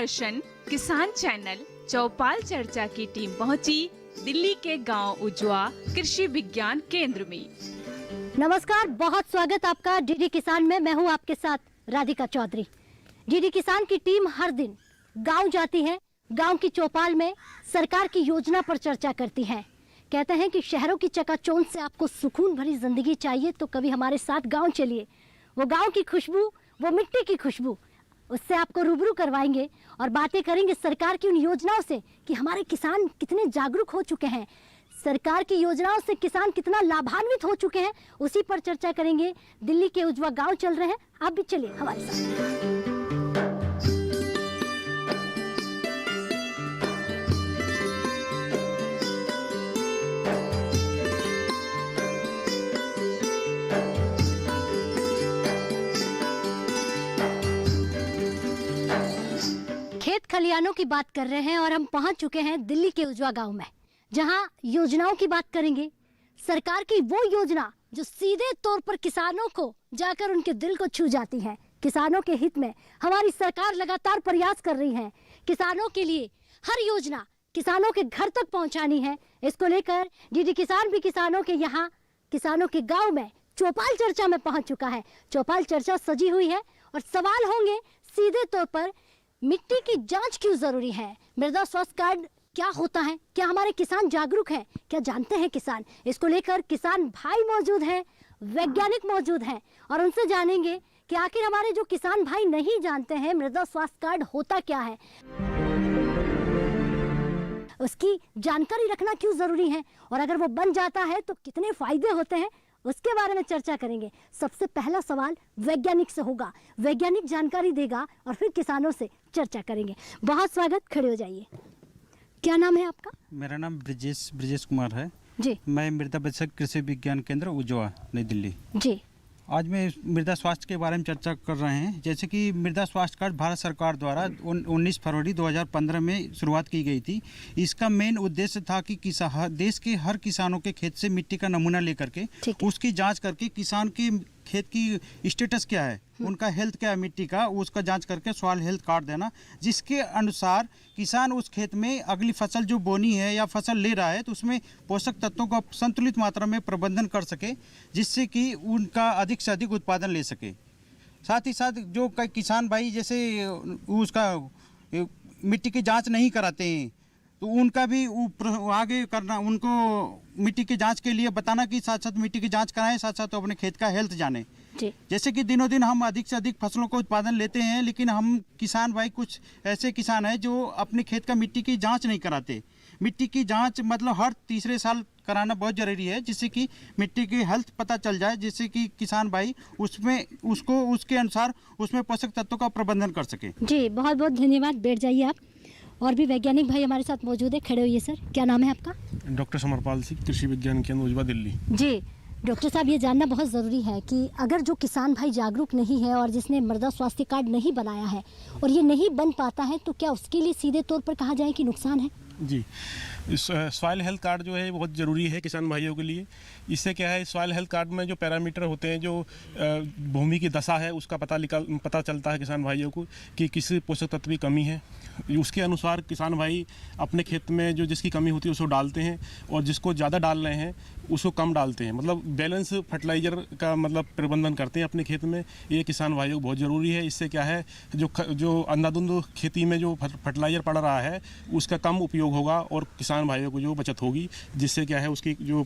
दूरदर्शन किसान चैनल चौपाल चर्चा की टीम पहुंची दिल्ली के गांव उजवा कृषि विज्ञान केंद्र में। नमस्कार, बहुत स्वागत आपका डीडी किसान में। मैं हूं आपके साथ राधिका चौधरी। डीडी किसान की टीम हर दिन गांव जाती है, गांव की चौपाल में सरकार की योजना पर चर्चा करती है। कहते हैं कि शहरों की चकाचौंध से आपको सुकून भरी जिंदगी चाहिए तो कभी हमारे साथ गांव चलिए। वो गांव की खुशबू, वो मिट्टी की खुशबू, उससे आपको रूबरू करवाएंगे और बातें करेंगे सरकार की उन योजनाओं से कि हमारे किसान कितने जागरूक हो चुके हैं, सरकार की योजनाओं से किसान कितना लाभान्वित हो चुके हैं, उसी पर चर्चा करेंगे। दिल्ली के उजवा गांव चल रहे हैं, आप भी चलिए हमारे साथ। खेत खलियानों की बात कर रहे हैं और हम पहुंच चुके हैं दिल्ली के उजवा गांव में, जहां योजनाओं की बात करेंगे। सरकार की वो योजना जो सीधे तौर पर किसानों को जाकर उनके दिल को छू जाती है। किसानों के हित में हमारी सरकार लगातार प्रयास कर रही है। किसानों के लिए हर योजना किसानों के घर तक पहुंचानी है। इसको लेकर डीडी किसान भी किसानों के यहाँ, किसानों के गाँव में चौपाल चर्चा में पहुंच चुका है। चौपाल चर्चा सजी हुई है और सवाल होंगे सीधे तौर पर, मिट्टी की जांच क्यों जरूरी है, मृदा स्वास्थ्य कार्ड क्या होता है, क्या हमारे किसान जागरूक हैं, क्या जानते हैं किसान। इसको लेकर किसान भाई मौजूद हैं, वैज्ञानिक मौजूद हैं और उनसे जानेंगे कि आखिर हमारे जो किसान भाई नहीं जानते हैं मृदा स्वास्थ्य कार्ड होता क्या है, उसकी जानकारी रखना क्यों जरूरी है और अगर वो बन जाता है तो कितने फायदे होते हैं, उसके बारे में चर्चा करेंगे। सबसे पहला सवाल वैज्ञानिक से होगा, वैज्ञानिक जानकारी देगा और फिर किसानों से चर्चा करेंगे। बहुत स्वागत, खड़े हो जाइए। क्या नाम है आपका? मेरा नाम ब्रिजेश कुमार है जी। मैं मृदा विशेषज्ञ कृषि विज्ञान केंद्र उजवा नई दिल्ली जी। आज मैं मृदा स्वास्थ्य के बारे में चर्चा कर रहे हैं। जैसे कि मृदा स्वास्थ्य कार्ड भारत सरकार द्वारा 19 फरवरी 2015 में शुरुआत की गई थी। इसका मेन उद्देश्य था कि देश के हर किसानों के खेत से मिट्टी का नमूना लेकर के उसकी जांच करके किसान के खेत की स्टेटस क्या है, उनका हेल्थ क्या है मिट्टी का, उसका जांच करके सॉइल हेल्थ कार्ड देना, जिसके अनुसार किसान उस खेत में अगली फसल जो बोनी है या फसल ले रहा है तो उसमें पोषक तत्वों का संतुलित मात्रा में प्रबंधन कर सके, जिससे कि उनका अधिक से अधिक उत्पादन ले सके। साथ ही साथ जो कई किसान भाई जैसे उसका मिट्टी की जाँच नहीं कराते हैं तो उनका भी आगे करना, उनको मिट्टी की जांच के लिए बताना कि साथ साथ मिट्टी की जांच कराएं, साथ साथ अपने खेत का हेल्थ जाने। जैसे कि दिनों दिन हम अधिक से अधिक फसलों का उत्पादन लेते हैं, लेकिन हम किसान भाई कुछ ऐसे किसान हैं जो अपने खेत का मिट्टी की जांच नहीं कराते। मिट्टी की जांच मतलब हर तीसरे साल कराना बहुत ज़रूरी है, जिससे कि मिट्टी की हेल्थ पता चल जाए, जिससे कि किसान भाई उसके अनुसार उसमें पोषक तत्वों का प्रबंधन कर सके। जी, बहुत बहुत धन्यवाद। बैठ जाइए आप। और भी वैज्ञानिक भाई हमारे साथ मौजूद है, खड़े होइए। सर, क्या नाम है आपका? डॉक्टर समरपाल सिंह, कृषि विज्ञान केंद्र उजवा दिल्ली। जी डॉक्टर साहब, ये जानना बहुत ज़रूरी है कि अगर जो किसान भाई जागरूक नहीं है और जिसने मृदा स्वास्थ्य कार्ड नहीं बनाया है और ये नहीं बन पाता है तो क्या उसके लिए सीधे तौर पर कहा जाए कि नुकसान है? जी, सॉइल हेल्थ कार्ड जो है बहुत ज़रूरी है किसान भाइयों के लिए। इससे क्या है, सॉइल हेल्थ कार्ड में जो पैरामीटर होते हैं, जो भूमि की दशा है उसका पता चलता है किसान भाइयों को कि किस पोषक तत्व की कमी है। उसके अनुसार किसान भाई अपने खेत में जो जिसकी कमी होती है उसको डालते हैं और जिसको ज़्यादा डाल रहे हैं उसको कम डालते हैं। मतलब बैलेंस फर्टिलाइज़र का मतलब प्रबंधन करते हैं अपने खेत में। ये किसान भाइयों को बहुत ज़रूरी है। इससे क्या है, जो अंधाधुंध खेती में जो फर्टिलाइज़र पड़ रहा है उसका कम उपयोग होगा और किसान भाइयों को जो बचत होगी, जिससे क्या है उसकी जो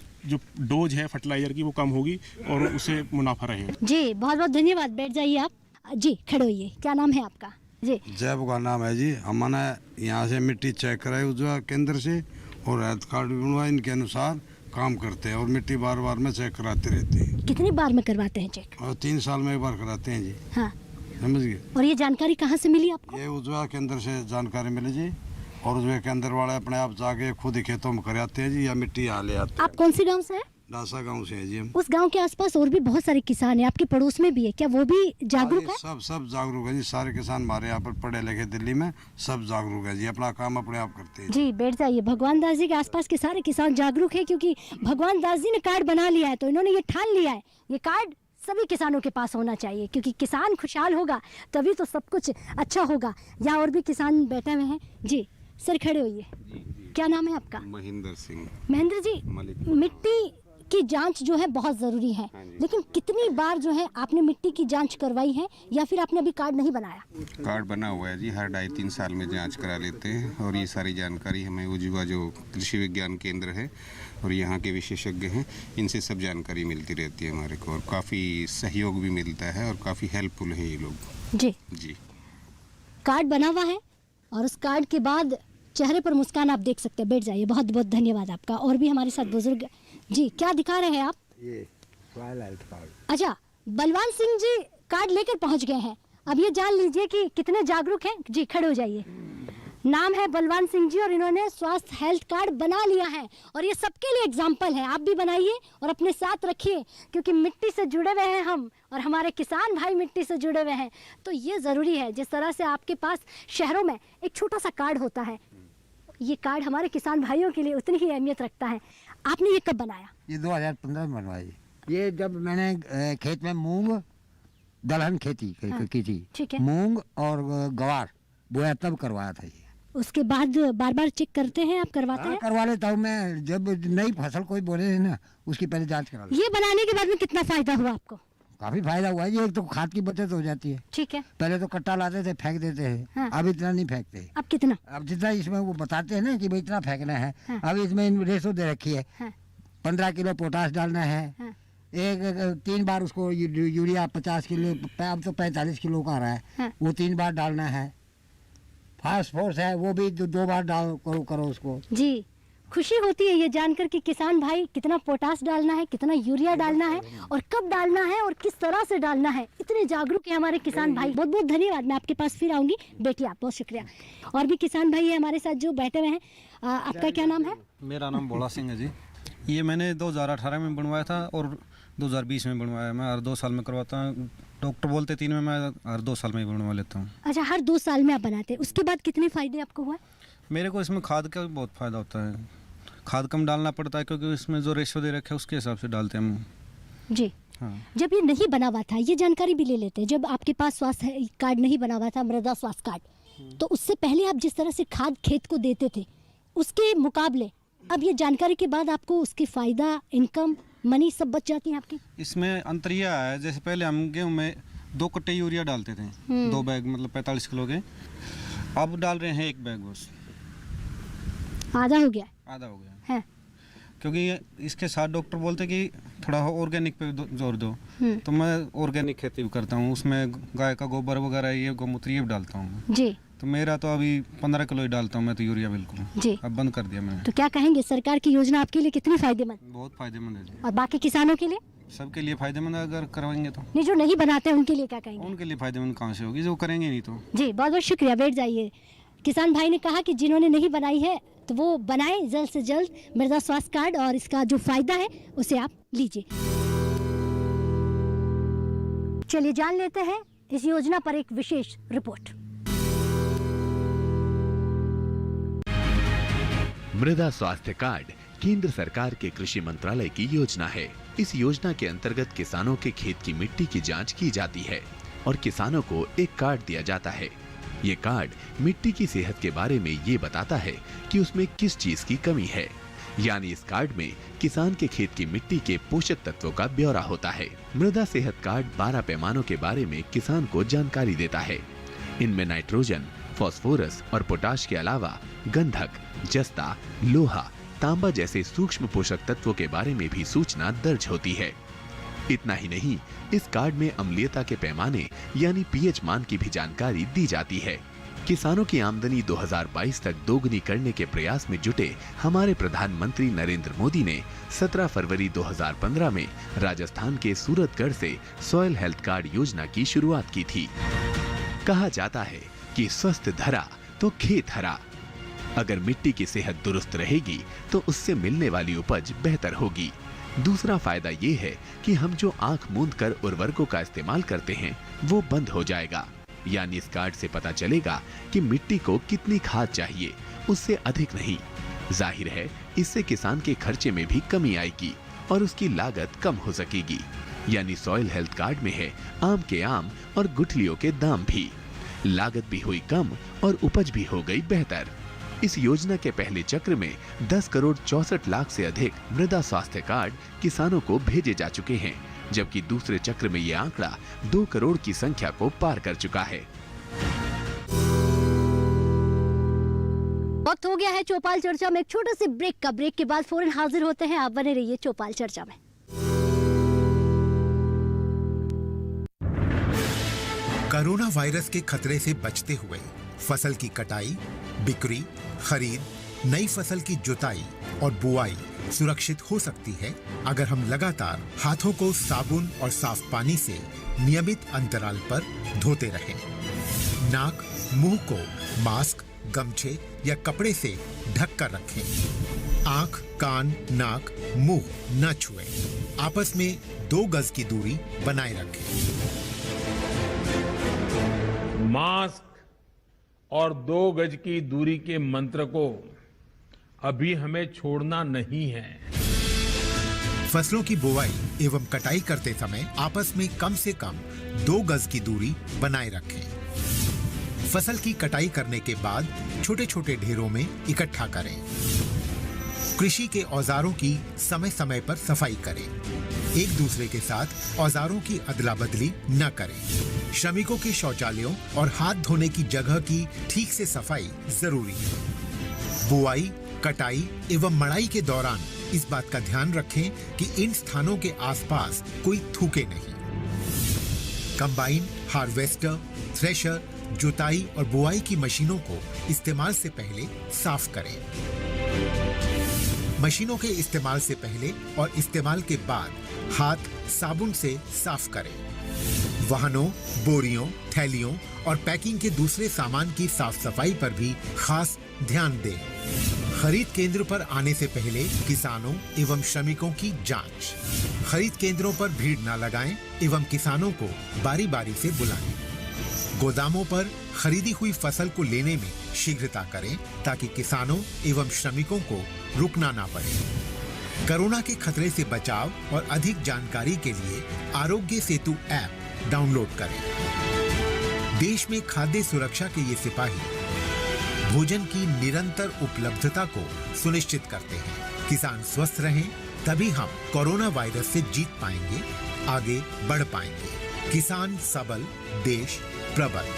डोज है फर्टिलाइज़र की वो कम होगी और उससे मुनाफा रहेगा। जी, बहुत बहुत धन्यवाद। बैठ जाइए आप। जी, खड़े होइए। क्या नाम है आपका? जी, जैब का नाम है जी। हमने यहाँ से मिट्टी चेक कराई उजवा केंद्र से और हेल्थ कार्ड भी बनवाए, इनके अनुसार काम करते हैं और मिट्टी बार बार में चेक कराते रहते हैं। कितनी बार में करवाते हैं चेक? और 3 साल में एक बार कराते हैं जी। हाँ, समझ गए। और ये जानकारी कहाँ से मिली आपको? ये उजवा केंद्र से जानकारी मिली जी और उजवा केंद्र वाले अपने आप जाके खुद ही खेतों में कराते हैं जी, या मिट्टी यहाँ ले आते हैं। आप कौन से गाँव से हैं? डासा गांव से है जी हम। उस गांव के आसपास और भी बहुत सारे किसान हैं, आपके पड़ोस में भी है, क्या वो भी जागरूक है? सब जागरूक है जी। सारे किसान हमारे यहाँ पर पढ़े लिखे दिल्ली में सब जागरूक है जी, अपना काम अपने आप करते हैं जी। बैठ जाइए। भगवान दास जी के आसपास के सारे किसान जागरूक है, क्योंकि भगवान दास जी ने कार्ड बना लिया है तो इन्होंने ये ठान लिया है, ये कार्ड सभी किसानों के पास होना चाहिए, क्योंकि किसान खुशहाल होगा तभी तो सब कुछ अच्छा होगा। यहाँ और भी किसान बैठे हुए हैं। जी सर, खड़े होइए। क्या नाम है आपका? महेंद्र सिंह। महेंद्र जी, मिट्टी की जांच जो है बहुत ज़रूरी है, लेकिन कितनी बार जो है आपने मिट्टी की जांच करवाई है, या फिर आपने अभी कार्ड नहीं बनाया? कार्ड बना हुआ है जी, हर 2.5-3 साल में जांच करा लेते हैं और ये सारी जानकारी हमें उज्वा जो कृषि विज्ञान केंद्र है और यहाँ के विशेषज्ञ हैं, इनसे सब जानकारी मिलती रहती है हमारे को, और काफ़ी सहयोग भी मिलता है और काफ़ी हेल्पफुल है ये लोग। जी कार्ड बना हुआ है और उस कार्ड के बाद चेहरे पर मुस्कान आप देख सकते हैं। बैठ जाइए, बहुत बहुत धन्यवाद आपका। और भी हमारे साथ बुजुर्ग। जी, क्या दिखा रहे हैं आप? ये सॉइल हेल्थ कार्ड। अच्छा, बलवान सिंह जी कार्ड लेकर पहुंच गए हैं। अब ये जान लीजिए कि कितने जागरूक हैं। जी खड़े हो जाइए। नाम है बलवान सिंह जी और इन्होंने स्वास्थ्य हेल्थ कार्ड बना लिया है, और ये सबके लिए एग्जाम्पल है। आप भी बनाइए और अपने साथ रखिए, क्योंकि मिट्टी से जुड़े हुए हैं हम और हमारे किसान भाई मिट्टी से जुड़े हुए हैं, तो ये ज़रूरी है। जिस तरह से आपके पास शहरों में एक छोटा सा कार्ड होता है, ये कार्ड हमारे किसान भाइयों के लिए उतनी ही अहमियत रखता है। आपने ये कब बनाया? ये 2015 में बनवाई। ये जब मैंने खेत में मूंग दलहन खेती की थी, ठीक है। मूंग और गवार बोया तब करवाया था ये। उसके बाद बार बार चेक करते हैं आप? करवाते हैं? करवा लेता हूँ मैं। जब नई फसल कोई बोले है ना, उसकी पहले जांच करा लेता। ये बनाने के बाद में कितना फायदा हुआ आपको? काफी फायदा हुआ है जी। एक तो खाद की बचत हो जाती है। ठीक है। पहले तो कट्टा लाते थे, फेंक देते हैं। हाँ। अब इतना नहीं फेंकते। अब कितना? अब जितना इसमें वो बताते हैं ना कि भाई इतना फेंकना है, हाँ। अब इसमें रेशो दे रखी है। हाँ। 15 किलो पोटाश डालना है। हाँ। एक 3 बार उसको यूरिया 50 किलो, अब तो 45 किलो का आ रहा है। हाँ। वो 3 बार डालना है। फास्फोरस है, वो भी 2 बार डाल करो उसको। जी, खुशी होती है ये जानकर कि किसान भाई कितना पोटास डालना है, कितना यूरिया डालना है और कब डालना है और किस तरह से डालना है। इतने जागरूक है हमारे किसान भाई। बहुत बहुत धन्यवाद। मैं आपके पास फिर आऊंगी। बेटी आप, बहुत शुक्रिया। और भी किसान भाई है हमारे साथ जो बैठे हुए हैं। आपका क्या नाम है? मेरा नाम भोला सिंह है जी। ये मैंने 2018 में बनवाया था और 2020 में बनवाया। मैं हर 2 साल में करवाता हूँ। डॉक्टर बोलते 3 में, मैं हर 2 साल में ही बनवा लेता हूँ। अच्छा, हर 2 साल में आप बनाते हैं। उसके बाद कितने फायदे आपको हुआ? मेरे को इसमें खाद का भी बहुत फ़ायदा होता है। खाद कम डालना पड़ता है क्योंकि इसमें जो रेशो दे रखे है उसके हिसाब से डालते हैं हम। जी हाँ। जब ये नहीं बना हुआ था, ये जानकारी भी ले लेते हैं। जब आपके पास स्वास्थ्य कार्ड नहीं बना हुआ था, मृदा स्वास्थ्य कार्ड, तो उससे पहले आप जिस तरह से खाद खेत को देते थे, उसके मुकाबले अब ये जानकारी के बाद आपको उसकी फ़ायदा, इनकम, मनी सब बच जाती है आपकी? इसमें अंतर यह है, जैसे पहले हम गेहूँ में 2 कट्टे यूरिया डालते थे, 2 बैग मतलब 45 किलो के। अब डाल रहे हैं 1 बैग बस। आधा हो गया? आधा हो गया है। क्योंकि इसके साथ डॉक्टर बोलते कि थोड़ा ऑर्गेनिक पे जोर दो, तो मैं ऑर्गेनिक खेती भी करता हूँ। उसमें गाय का गोबर वगैरह, ये गौमूत्र ये भी डालता हूँ जी। तो मेरा तो अभी 15 किलो ही डालता हूँ मैं तो यूरिया, बिल्कुल जी। अब बंद कर दिया मैंने। तो क्या कहेंगे, सरकार की योजना आपके लिए कितनी फायदेमंद? बहुत फायदेमंद है जी। और बाकी किसानों के लिए? सबके लिए फायदेमंद है अगर करवाएंगे तो। नहीं, जो नहीं बनाते हैं उनके लिए क्या कहेंगे? उनके लिए फायदेमंद कहाँ से होगी, जो करेंगे नहीं तो। जी, बहुत बहुत शुक्रिया। बैठ जाइए। किसान भाई ने कहा कि जिन्होंने नहीं बनाई है तो वो बनाएं जल्द से जल्द मृदा स्वास्थ्य कार्ड, और इसका जो फायदा है उसे आप लीजिए। चलिए जान लेते हैं इस योजना पर एक विशेष रिपोर्ट। मृदा स्वास्थ्य कार्ड केंद्र सरकार के कृषि मंत्रालय की योजना है। इस योजना के अंतर्गत किसानों के खेत की मिट्टी की जांच की जाती है और किसानों को एक कार्ड दिया जाता है। ये कार्ड मिट्टी की सेहत के बारे में ये बताता है कि उसमें किस चीज की कमी है। यानी इस कार्ड में किसान के खेत की मिट्टी के पोषक तत्वों का ब्यौरा होता है। मृदा सेहत कार्ड 12 पैमानों के बारे में किसान को जानकारी देता है। इनमें नाइट्रोजन, फास्फोरस और पोटाश के अलावा गंधक, जस्ता, लोहा, तांबा जैसे सूक्ष्म पोषक तत्वों के बारे में भी सूचना दर्ज होती है। इतना ही नहीं, इस कार्ड में अम्लीयता के पैमाने यानी पीएच मान की भी जानकारी दी जाती है। किसानों की आमदनी 2022 तक दोगुनी करने के प्रयास में जुटे हमारे प्रधानमंत्री नरेंद्र मोदी ने 17 फरवरी 2015 में राजस्थान के सूरतगढ़ से सॉइल हेल्थ कार्ड योजना की शुरुआत की थी। कहा जाता है कि स्वस्थ धरा तो खेत हरा। अगर मिट्टी की सेहत दुरुस्त रहेगी तो उससे मिलने वाली उपज बेहतर होगी। दूसरा फायदा ये है कि हम जो आंख मूंद कर उर्वरकों का इस्तेमाल करते हैं वो बंद हो जाएगा। यानी इस कार्ड से पता चलेगा कि मिट्टी को कितनी खाद चाहिए, उससे अधिक नहीं। जाहिर है इससे किसान के खर्चे में भी कमी आएगी और उसकी लागत कम हो सकेगी। यानी सॉइल हेल्थ कार्ड में है आम के आम और गुठलियों के दाम भी। लागत भी हुई कम और उपज भी हो गई बेहतर। इस योजना के पहले चक्र में 10 करोड़ 64 लाख से अधिक मृदा स्वास्थ्य कार्ड किसानों को भेजे जा चुके हैं, जबकि दूसरे चक्र में ये आंकड़ा 2 करोड़ की संख्या को पार कर चुका है। वक्त हो गया है चौपाल चर्चा में एक छोटे से ब्रेक का। ब्रेक के बाद फौरन हाजिर होते हैं। आप बने रहिए चौपाल चर्चा में। कोरोना वायरस के खतरे से बचते हुए फसल की कटाई, बिक्री, खरीद, नई फसल की जुताई और बुआई सुरक्षित हो सकती है अगर हम लगातार हाथों को साबुन और साफ पानी से नियमित अंतराल पर धोते रहें। नाक, मुंह को मास्क, गमछे या कपड़े से ढक कर रखें। आंख, कान, नाक, मुंह न छुएं। आपस में 2 गज की दूरी बनाए रखें। मास्क और 2 गज की दूरी के मंत्र को अभी हमें छोड़ना नहीं है। फसलों की बुवाई एवं कटाई करते समय आपस में कम से कम 2 गज की दूरी बनाए रखें। फसल की कटाई करने के बाद छोटे छोटे ढेरों में इकट्ठा करें। कृषि के औजारों की समय समय पर सफाई करें। एक दूसरे के साथ औजारों की अदला बदली न करें। श्रमिकों के शौचालयों और हाथ धोने की जगह की ठीक से सफाई जरूरी है। बुआई, कटाई एवं मड़ाई के दौरान इस बात का ध्यान रखें कि इन स्थानों के आसपास कोई थूके नहीं। कंबाइन, हार्वेस्टर, थ्रेशर, जुताई और बुआई की मशीनों को इस्तेमाल से पहले साफ करें। मशीनों के इस्तेमाल से पहले और इस्तेमाल के बाद हाथ साबुन से साफ करें। वाहनों, बोरियों, थैलियों और पैकिंग के दूसरे सामान की साफ सफाई पर भी खास ध्यान दें। खरीद केंद्र पर आने से पहले किसानों एवं श्रमिकों की जांच। खरीद केंद्रों पर भीड़ न लगाएं एवं किसानों को बारी बारी से बुलाएं। गोदामों पर खरीदी हुई फसल को लेने में शीघ्रता करें ताकि किसानों एवं श्रमिकों को रुकना ना पड़े। कोरोना के खतरे से बचाव और अधिक जानकारी के लिए आरोग्य सेतु ऐप डाउनलोड करें। देश में खाद्य सुरक्षा के ये सिपाही भोजन की निरंतर उपलब्धता को सुनिश्चित करते हैं। किसान स्वस्थ रहें तभी हम कोरोना वायरस से जीत पाएंगे, आगे बढ़ पाएंगे। किसान सबल, देश प्रबल।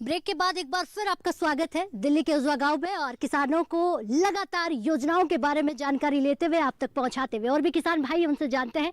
ब्रेक के बाद एक बार फिर आपका स्वागत है दिल्ली के उजवा गांव में, और किसानों को लगातार योजनाओं के बारे में जानकारी लेते हुए आप तक पहुंचाते हुए और भी किसान भाई उनसे जानते हैं।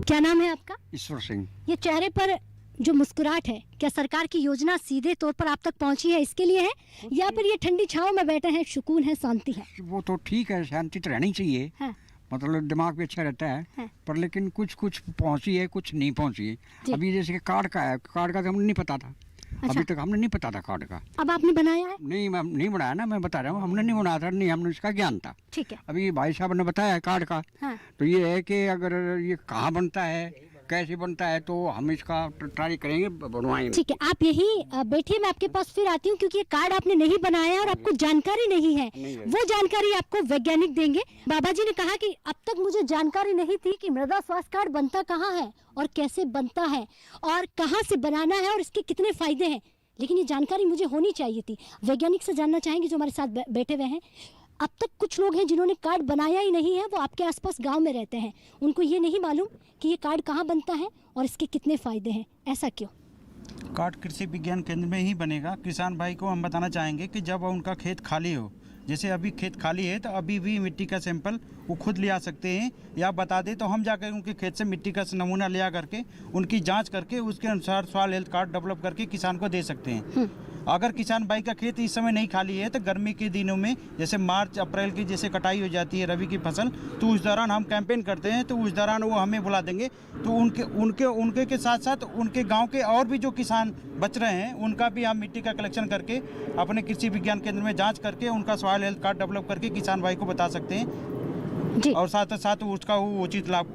क्या नाम है आपका? ईश्वर सिंह। ये चेहरे पर जो मुस्कुराहट है, क्या सरकार की योजना सीधे तौर पर आप तक पहुंची है इसके लिए है, या फिर ये ठंडी छांव में बैठे हैं, सुकून है, शांति है? वो तो ठीक है, शांति तो रहनी चाहिए। हाँ। मतलब दिमाग भी अच्छा रहता है। हाँ। पर लेकिन कुछ कुछ पहुंची है, कुछ नहीं पहुंची है। अभी जैसे कि कार्ड का है, कार्ड का तो हमें नहीं पता था। अच्छा। अभी तक हमने नहीं पता था कार्ड का। अब आपने बनाया है? नहीं, मैं नहीं बनाया ना, मैं बता रहा हूँ, हमने नहीं बनाया था, नहीं हमने इसका ज्ञान था। ठीक है। अभी भाई साहब ने बताया कार्ड का। हाँ। तो ये है कि अगर ये कहाँ बनता है, कैसे बनता है, तो हम इसका ट्राई करेंगे, बनवाएंगे। ठीक है, आप यही बैठिए, मैं आपके पास फिर आती हूँ, क्योंकि ये कार्ड आपने नहीं बनाया और आपको जानकारी नहीं है। वो जानकारी आपको वैज्ञानिक देंगे। बाबा जी ने कहा कि अब तक मुझे जानकारी नहीं थी कि मृदा स्वास्थ्य कार्ड बनता कहाँ है और कैसे बनता है और कहाँ से बनाना है और इसके कितने फायदे हैं, लेकिन ये जानकारी मुझे होनी चाहिए थी। वैज्ञानिक से जानना चाहेंगे जो हमारे साथ बैठे हुए हैं। अब तक कुछ लोग हैं जिन्होंने कार्ड बनाया ही नहीं है, वो आपके आसपास गांव में रहते हैं, उनको ये नहीं मालूम कि ये कार्ड कहाँ बनता है और इसके कितने फायदे हैं। ऐसा क्यों? कार्ड कृषि विज्ञान केंद्र में ही बनेगा। किसान भाई को हम बताना चाहेंगे कि जब उनका खेत खाली हो, जैसे अभी खेत खाली है तो अभी भी मिट्टी का सैंपल वो खुद ले आ सकते हैं, या बता दें तो हम जाकर उनके खेत से मिट्टी का नमूना ले आ करके उनकी जांच करके उसके अनुसार सॉइल हेल्थ कार्ड डेवलप करके किसान को दे सकते हैं। अगर किसान भाई का खेत इस समय नहीं खाली है तो गर्मी के दिनों में जैसे मार्च अप्रैल की जैसे कटाई हो जाती है रबी की फसल, तो उस दौरान हम कैंपेन करते हैं, तो उस दौरान वो हमें बुला देंगे। तो उनके के साथ साथ उनके गांव के और भी जो किसान बच रहे हैं उनका भी हम मिट्टी का कलेक्शन करके अपने कृषि विज्ञान केंद्र में जाँच करके उनका सॉइल हेल्थ कार्ड डेवलप करके किसान भाई को बता सकते हैं जी, और साथ साथ उसका वो उचित लाभ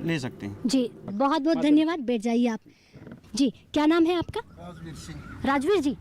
ले सकते हैं जी। बहुत बहुत धन्यवाद, बैठ जाइए आप। जी, क्या नाम है आपका? राजवीर सिंह। राजवीर जी,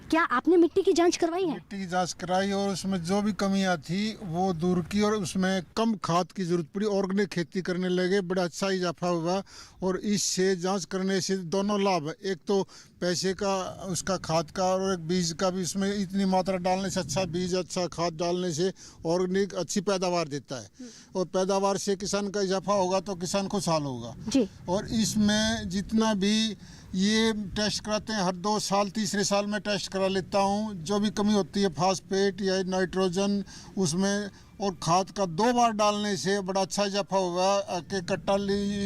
क्या आपने मिट्टी की जांच करवाई है? मिट्टी की जांच कराई और उसमें जो भी कमियां थी वो दूर की और उसमें कम खाद की जरूरत पड़ी। ऑर्गेनिक खेती करने लगे, बड़ा अच्छा इजाफा हुआ और इससे जांच करने से दोनों लाभ है। एक तो पैसे का, उसका खाद का, और एक बीज का भी। उसमें इतनी मात्रा डालने से, अच्छा बीज अच्छा खाद डालने से ऑर्गेनिक अच्छी पैदावार देता है और पैदावार से किसान का इजाफा होगा तो किसान खुशहाल होगा जी। और इसमें जितना भी ये टेस्ट कराते हैं, हर 2 साल तीसरे साल में टेस्ट करा लेता हूँ। जो भी कमी होती है फास्फेट या नाइट्रोजन उसमें, और खाद का 2 बार डालने से बड़ा अच्छा इजाफा हुआ कि कट्टा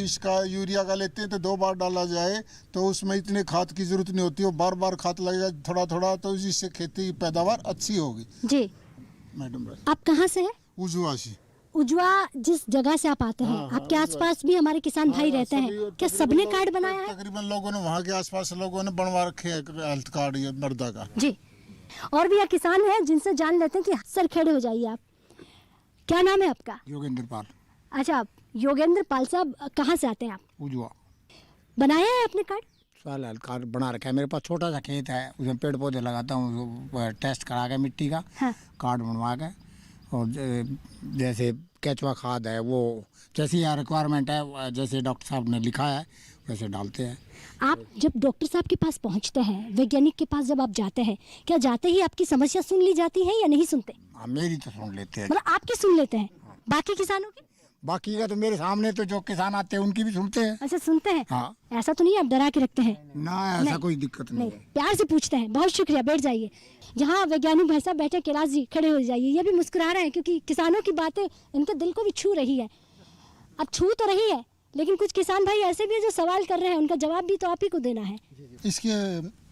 इसका यूरिया का लेते हैं तो 2 बार डाला जाए तो उसमें इतने खाद की जरूरत नहीं होती और बार बार खाद लगेगा थोड़ा थोड़ा, तो इससे खेती की पैदावार अच्छी होगी जी। मैडम आप कहाँ से हैं? उजुआ से। उजवा जिस जगह से आप आते हैं, आपके आसपास भी हमारे किसान भाई रहते हैं, क्या सबने कार्ड बनाया है? तकरीबन लोगों ने, वहाँ के आसपास लोगों ने बनवा रखे हैं हेल्थ कार्ड ये मर्दा का जी। और भी किसान हैं जिनसे जान लेते हैं कि सर खड़े हो जाइए आप। क्या नाम है आपका? योगेंद्र पाल। अच्छा, योगेंद्र पाल साहब कहाँ से आते हैं आप? उजवा। बनाया है आपने कार्ड? सॉइल हेल्थ कार्ड बना रखा है। मेरे पास छोटा सा खेत है, उसमें पेड़ पौधे लगाता हूँ, टेस्ट करा के मिट्टी का कार्ड बनवा के, और जैसे केचुआ खाद है वो जैसी यहाँ रिक्वायरमेंट है, जैसे डॉक्टर साहब ने लिखा है वैसे डालते हैं। आप जब डॉक्टर साहब के पास पहुँचते हैं, वैज्ञानिक के पास जब आप जाते हैं, क्या जाते ही आपकी समस्या सुन ली जाती है या नहीं सुनते? मेरी तो सुन लेते हैं। मतलब आपकी सुन लेते हैं, बाकी किसानों की? बाकी का तो मेरे सामने तो जो किसान आते हैं उनकी भी सुनते हैं। अच्छा, सुनते हैं? हाँ। ऐसा तो नहीं आप डरा के रखते हैं? ना, ऐसा कोई दिक्कत नहीं है। प्यार से पूछते हैं। बहुत शुक्रिया, बैठ जाइए। यहाँ वैज्ञानिक भाई साहब बैठे, कैलाश जी खड़े हो जाइए। ये भी मुस्कुरा रहे हैं क्योंकि किसानों की बातें इनके दिल को भी छू रही है। अब छू तो रही है, लेकिन कुछ किसान भाई ऐसे भी है जो सवाल कर रहे हैं, उनका जवाब भी तो आप ही को देना है।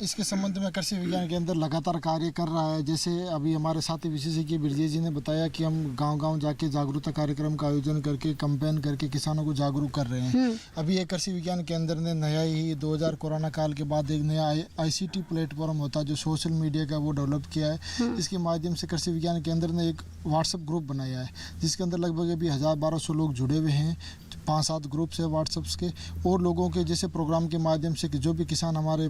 इसके संबंध में कृषि विज्ञान केंद्र लगातार कार्य कर रहा है। जैसे अभी हमारे साथी विशेषज्ञ बिरजे जी ने बताया कि हम गांव-गांव जाके जागरूकता कार्यक्रम का आयोजन करके, कैंपेन करके किसानों को जागरूक कर रहे हैं। अभी एक कृषि विज्ञान केंद्र ने नया ही 2000 कोरोना काल के बाद एक नया ICT प्लेटफॉर्म होता है जो सोशल मीडिया का वो डेवलप किया है। इसके माध्यम से कृषि विज्ञान केंद्र ने एक व्हाट्सएप ग्रुप बनाया है जिसके अंदर लगभग अभी 1000-1200 लोग जुड़े हुए हैं। 5-7 ग्रुप्स है व्हाट्सएप्स के, और लोगों के जैसे प्रोग्राम के माध्यम से कि जो भी किसान हमारे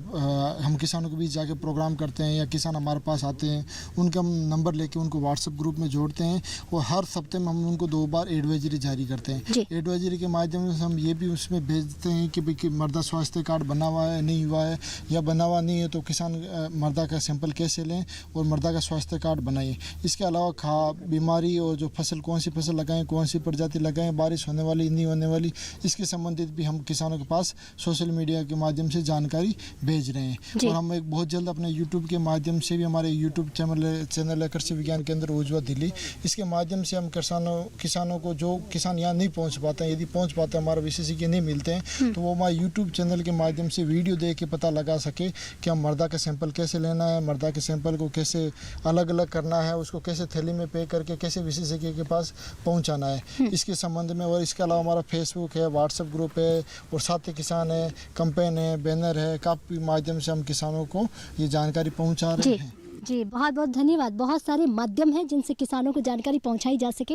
हम किसानों के बीच जाके प्रोग्राम करते हैं या किसान हमारे पास आते हैं, उनका हम नंबर लेके उनको व्हाट्सएप ग्रुप में जोड़ते हैं और हर हफ्ते में हम उनको 2 बार एडवाइजरी जारी करते हैं। एडवाइजरी के माध्यम से हम ये भी उसमें भेजते हैं कि भाई मृदा स्वास्थ्य कार्ड बना हुआ है नहीं हुआ है, या बना हुआ नहीं है तो किसान मृदा का सैंपल कैसे लें और मृदा का स्वास्थ्य कार्ड बनाइए। इसके अलावा बीमारी और जो फसल, कौन सी फसल लगाएं, कौन सी प्रजाति लगाएं, बारिश होने वाली नहीं होने वाली, इसके संबंधित भी हम किसानों के पास सोशल मीडिया के माध्यम से जानकारी भेज रहे हैं। और हम एक बहुत जल्द अपने यूट्यूब के माध्यम से भी, हमारे यूट्यूब चैनल है कृषि विज्ञान केंद्र उजवा दिल्ली, इसके माध्यम से हम किसानों को, जो किसान यहाँ नहीं पहुँच पाते हैं, यदि पहुँच पाते हैं, हमारे विशेषज्ञ नहीं मिलते हैं, तो वो हमारे यूट्यूब चैनल के माध्यम से वीडियो देख के पता लगा सके कि हम मृदा का सैंपल कैसे लेना है, मृदा के सैंपल को कैसे अलग अलग करना है, उसको कैसे थैली में पैक करके कैसे विशेषज्ञ के पास पहुँचाना है, इसके संबंध में। और इसके अलावा हमारा फेसबुक है, व्हाट्सएप ग्रुप है और साथी किसान है, कैंपेन है, बैनर है, काफ़ी माध्यम से हम किसानों को ये जानकारी पहुंचा रहे हैं। जी, बहुत बहुत धन्यवाद। बहुत सारे माध्यम हैं जिनसे किसानों को जानकारी पहुंचाई जा सके।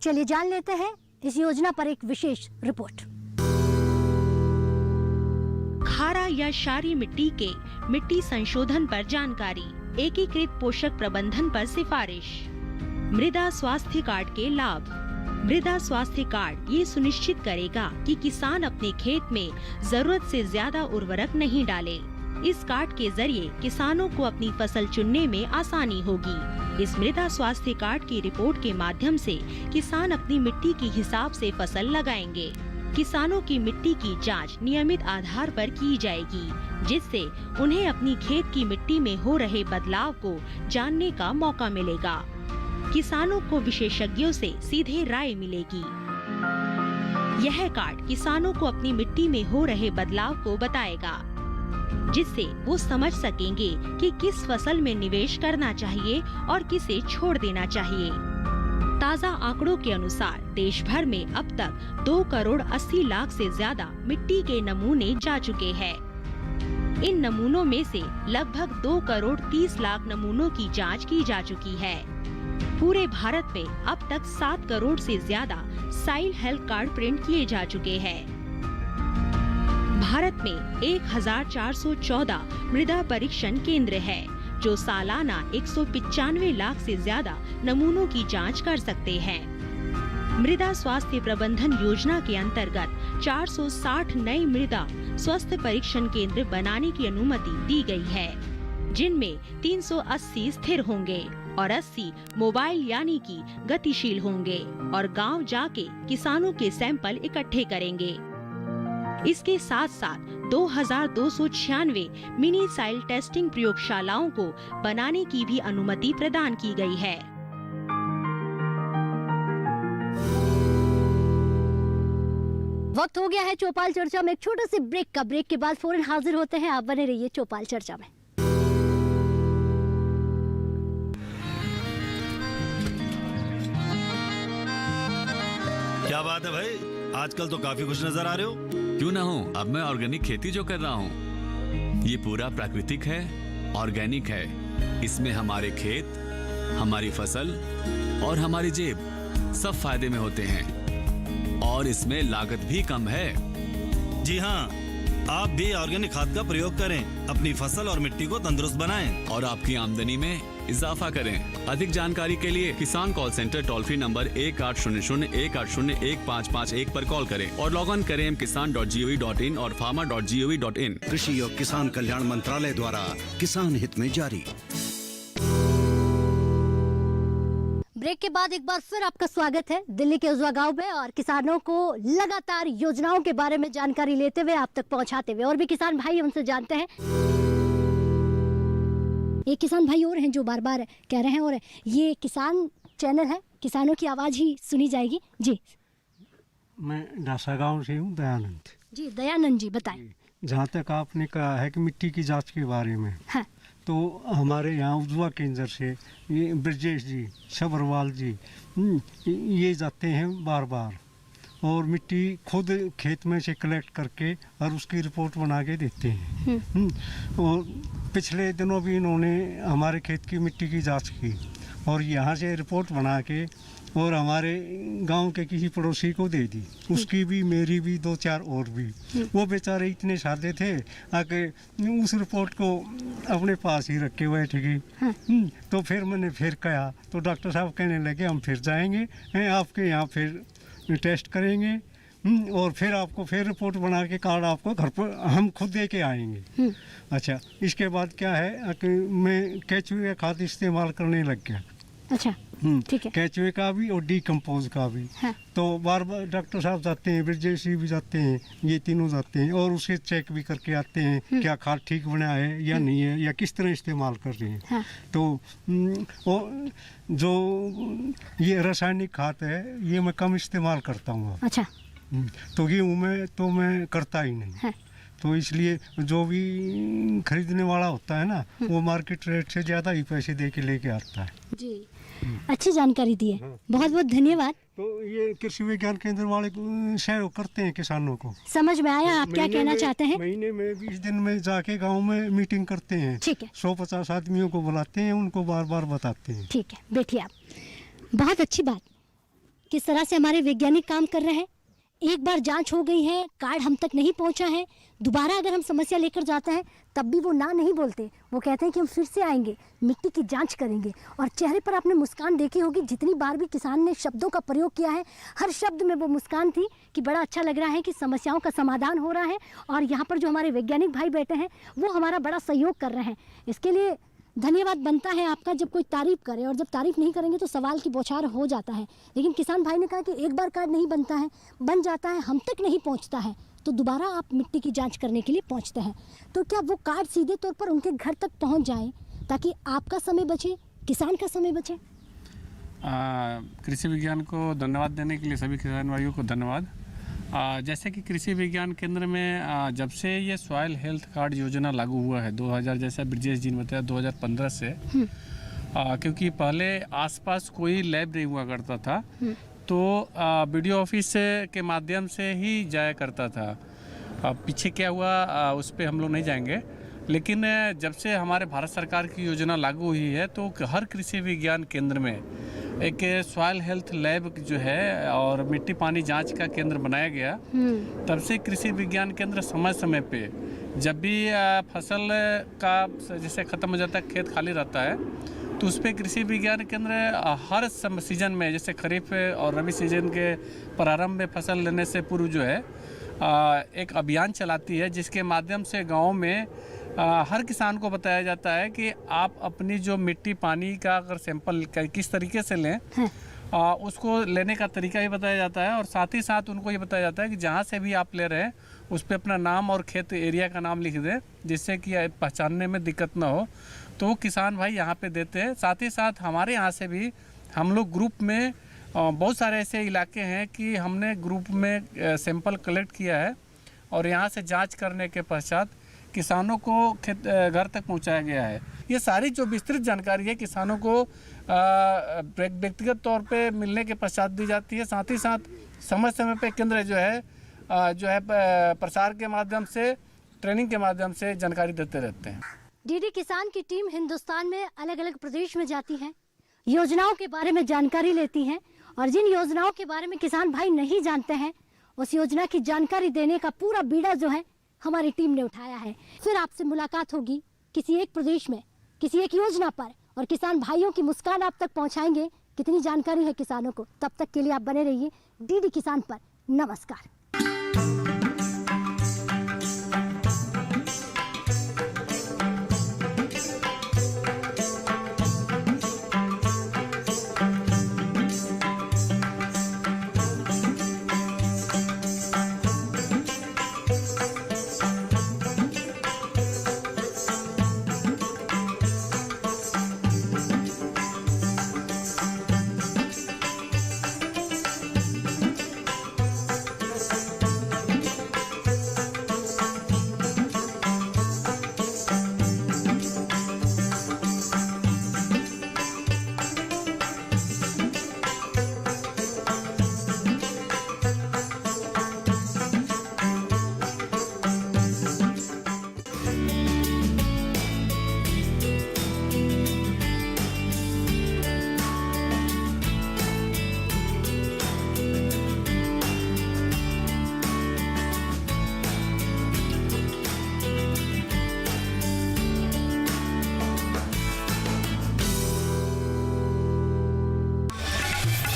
चलिए जान लेते हैं इस योजना पर एक विशेष रिपोर्ट। खारा या क्षारीय मिट्टी के मिट्टी संशोधन पर जानकारी, एकीकृत पोषक प्रबंधन पर सिफारिश, मृदा स्वास्थ्य कार्ड के लाभ। मृदा स्वास्थ्य कार्ड ये सुनिश्चित करेगा कि किसान अपने खेत में जरूरत से ज्यादा उर्वरक नहीं डाले। इस कार्ड के जरिए किसानों को अपनी फसल चुनने में आसानी होगी। इस मृदा स्वास्थ्य कार्ड की रिपोर्ट के माध्यम से किसान अपनी मिट्टी के हिसाब से फसल लगाएंगे। किसानों की मिट्टी की जांच नियमित आधार पर की जाएगी, जिससे उन्हें अपनी खेत की मिट्टी में हो रहे बदलाव को जानने का मौका मिलेगा। किसानों को विशेषज्ञों से सीधे राय मिलेगी। यह कार्ड किसानों को अपनी मिट्टी में हो रहे बदलाव को बताएगा, जिससे वो समझ सकेंगे कि किस फसल में निवेश करना चाहिए और किसे छोड़ देना चाहिए। ताज़ा आंकड़ों के अनुसार देश भर में अब तक 2 करोड़ 80 लाख से ज्यादा मिट्टी के नमूने जा चुके हैं। इन नमूनों में से लगभग 2 करोड़ 30 लाख नमूनों की जांच की जा चुकी है। पूरे भारत में अब तक 7 करोड़ से ज्यादा सॉइल हेल्थ कार्ड प्रिंट किए जा चुके हैं। भारत में 1414 मृदा परीक्षण केंद्र है, जो सालाना 195 लाख से ज्यादा नमूनों की जांच कर सकते हैं। मृदा स्वास्थ्य प्रबंधन योजना के अंतर्गत 460 नए मृदा स्वास्थ्य परीक्षण केंद्र बनाने की अनुमति दी गई है, जिनमें 380 स्थिर होंगे और 80 मोबाइल यानी कि गतिशील होंगे और गांव जाके किसानों के सैंपल इकट्ठे करेंगे। इसके साथ साथ 2296 मिनी सॉइल टेस्टिंग प्रयोगशालाओं को बनाने की भी अनुमति प्रदान की गई है। वक्त हो गया है चौपाल चर्चा में एक छोटे से ब्रेक का। ब्रेक के बाद फौरन हाजिर होते हैं। आप बने रहिए चौपाल चर्चा में। क्या बात है भाई, आजकल तो काफी खुश नजर आ रहे हो। क्यों ना हो, अब मैं ऑर्गेनिक खेती जो कर रहा हूँ ये पूरा प्राकृतिक है, ऑर्गेनिक है। इसमें हमारे खेत, हमारी फसल और हमारी जेब सब फायदे में होते हैं और इसमें लागत भी कम है। जी हाँ, आप भी ऑर्गेनिक खाद का प्रयोग करें, अपनी फसल और मिट्टी को तंदुरुस्त बनाएं और आपकी आमदनी में इजाफा करें। अधिक जानकारी के लिए किसान call centre toll free number 1800-180-1551 पर कॉल करें और लॉग ऑन करें kisan.gov.in और farmer.gov.in। कृषि और किसान कल्याण मंत्रालय द्वारा किसान हित में जारी। ब्रेक के बाद एक बार फिर आपका स्वागत है दिल्ली के उजवा गांव में और किसानों को लगातार योजनाओं के बारे में जानकारी लेते हुए आप तक पहुंचाते हुए। और भी किसान भाई हमसे जानते हैं। एक किसान भाई और हैं जो बार बार कह रहे हैं, और ये किसान चैनल है, किसानों की आवाज ही सुनी जाएगी। जी, मैं डासा गांव से हूँ, दयानंद जी। दयानंद जी बताएं। जहाँ तक आपने कहा है कि मिट्टी की जांच के बारे में, हाँ। तो हमारे यहाँ उजवा केंद्र से ये ब्रजेश जी, सब्रवाल जी ये जाते हैं बार बार और मिट्टी खुद खेत में से कलेक्ट करके और उसकी रिपोर्ट बना के देते हैं। और पिछले दिनों भी इन्होंने हमारे खेत की मिट्टी की जांच की और यहाँ से रिपोर्ट बना के और हमारे गांव के किसी पड़ोसी को दे दी। उसकी भी, मेरी भी, 2-4 और भी। वो बेचारे इतने सादे थे आके उस रिपोर्ट को अपने पास ही रखे हुए थे। तो फिर मैंने फिर कहा तो डॉक्टर साहब कहने लगे हम फिर जाएंगे आपके यहाँ, फिर टेस्ट करेंगे और फिर आपको फिर रिपोर्ट बना के कार्ड आपको घर पर हम खुद दे के आएंगे। अच्छा, इसके बाद क्या है कि मैं केचुए खाद इस्तेमाल करने लग गया। अच्छा, ठीक है। केचुए का भी और डीकम्पोज का भी। हाँ। तो बार बार डॉक्टर साहब जाते हैं, ब्रजेश भी जाते हैं, ये तीनों जाते हैं और उसे चेक भी करके आते हैं क्या खाद ठीक बना है या नहीं है या किस तरह इस्तेमाल कर रहे हैं। हाँ। तो और जो ये रासायनिक खाद है ये मैं कम इस्तेमाल करता हूँ। अच्छा। तो गेहूँ में तो मैं करता ही नहीं। हाँ। तो इसलिए जो भी खरीदने वाला होता है ना, वो मार्केट रेट से ज़्यादा ही पैसे दे के लेके आता है। जी, अच्छी जानकारी दी है। हाँ। बहुत बहुत धन्यवाद। तो ये कृषि विज्ञान केंद्र वाले सहयोग करते हैं किसानों को। समझ में आया आप क्या कहना चाहते हैं। महीने में 20 दिन में जाके गांव में मीटिंग करते हैं। ठीक है। 150 आदमियों को बुलाते हैं, उनको बार बार बताते हैं। ठीक है, बैठिए आप। बहुत अच्छी बात, किस तरह से हमारे वैज्ञानिक काम कर रहे हैं। एक बार जांच हो गई है, कार्ड हम तक नहीं पहुंचा है, दोबारा अगर हम समस्या लेकर जाते हैं तब भी वो ना नहीं बोलते। वो कहते हैं कि हम फिर से आएंगे, मिट्टी की जांच करेंगे। और चेहरे पर आपने मुस्कान देखी होगी। जितनी बार भी किसान ने शब्दों का प्रयोग किया है, हर शब्द में वो मुस्कान थी कि बड़ा अच्छा लग रहा है कि समस्याओं का समाधान हो रहा है। और यहाँ पर जो हमारे वैज्ञानिक भाई बैठे हैं वो हमारा बड़ा सहयोग कर रहे हैं। इसके लिए धन्यवाद बनता है आपका जब कोई तारीफ करे, और जब तारीफ नहीं करेंगे तो सवाल की बौछार हो जाता है। लेकिन किसान भाई ने कहा कि एक बार कार्ड नहीं बनता है, बन जाता है, हम तक नहीं पहुंचता है तो दोबारा आप मिट्टी की जांच करने के लिए पहुंचते हैं। तो क्या वो कार्ड सीधे तौर पर उनके घर तक पहुंच जाए ताकि आपका समय बचे, किसान का समय बचे। कृषि विज्ञान को धन्यवाद देने के लिए सभी किसान भाइयों को धन्यवाद। जैसे कि कृषि विज्ञान केंद्र में जब से ये सॉइल हेल्थ कार्ड योजना लागू हुआ है 2000, जैसा ब्रजेश जी ने बताया 2015 से, क्योंकि पहले आसपास कोई लैब नहीं हुआ करता था तो BDO ऑफिस के माध्यम से ही जाया करता था। पीछे क्या हुआ उस पर हम लोग नहीं जाएंगे, लेकिन जब से हमारे भारत सरकार की योजना लागू हुई है तो हर कृषि विज्ञान केंद्र में एक सॉइल हेल्थ लैब जो है और मिट्टी पानी जांच का केंद्र बनाया गया। तब से कृषि विज्ञान केंद्र समय समय पे जब भी फसल का जैसे ख़त्म हो जाता है, खेत खाली रहता है, तो उस पर कृषि विज्ञान केंद्र हर सीजन में जैसे खरीफ और रबी सीजन के प्रारंभ में फसल लेने से पूर्व जो है एक अभियान चलाती है, जिसके माध्यम से गाँव में हर किसान को बताया जाता है कि आप अपनी जो मिट्टी पानी का अगर सैंपल किस तरीके से लें उसको लेने का तरीका ही बताया जाता है। और साथ ही साथ उनको ये बताया जाता है कि जहाँ से भी आप ले रहे हैं उस पर अपना नाम और खेत एरिया का नाम लिख दें, जिससे कि पहचानने में दिक्कत ना हो। तो किसान भाई यहाँ पे देते हैं। साथ ही साथ हमारे यहाँ से भी हम लोग ग्रुप में बहुत सारे ऐसे इलाके हैं कि हमने ग्रुप में सैंपल कलेक्ट किया है और यहाँ से जाँच करने के पश्चात किसानों को घर तक पहुंचाया गया है। ये सारी जो विस्तृत जानकारी है किसानों को व्यक्तिगत तौर पे मिलने के पश्चात दी जाती है। साथ ही साथ समय समय पे केंद्र जो है प्रसार के माध्यम से, ट्रेनिंग के माध्यम से जानकारी देते रहते हैं। डीडी किसान की टीम हिंदुस्तान में अलग अलग प्रदेश में जाती है, योजनाओं के बारे में जानकारी लेती है और जिन योजनाओं के बारे में किसान भाई नहीं जानते हैं उस योजना की जानकारी देने का पूरा बीड़ा जो है हमारी टीम ने उठाया है। फिर आपसे मुलाकात होगी किसी एक प्रदेश में, किसी एक योजना पर, और किसान भाइयों की मुस्कान आप तक पहुंचाएंगे कितनी जानकारी है किसानों को। तब तक के लिए आप बने रहिए डीडी किसान पर। नमस्कार।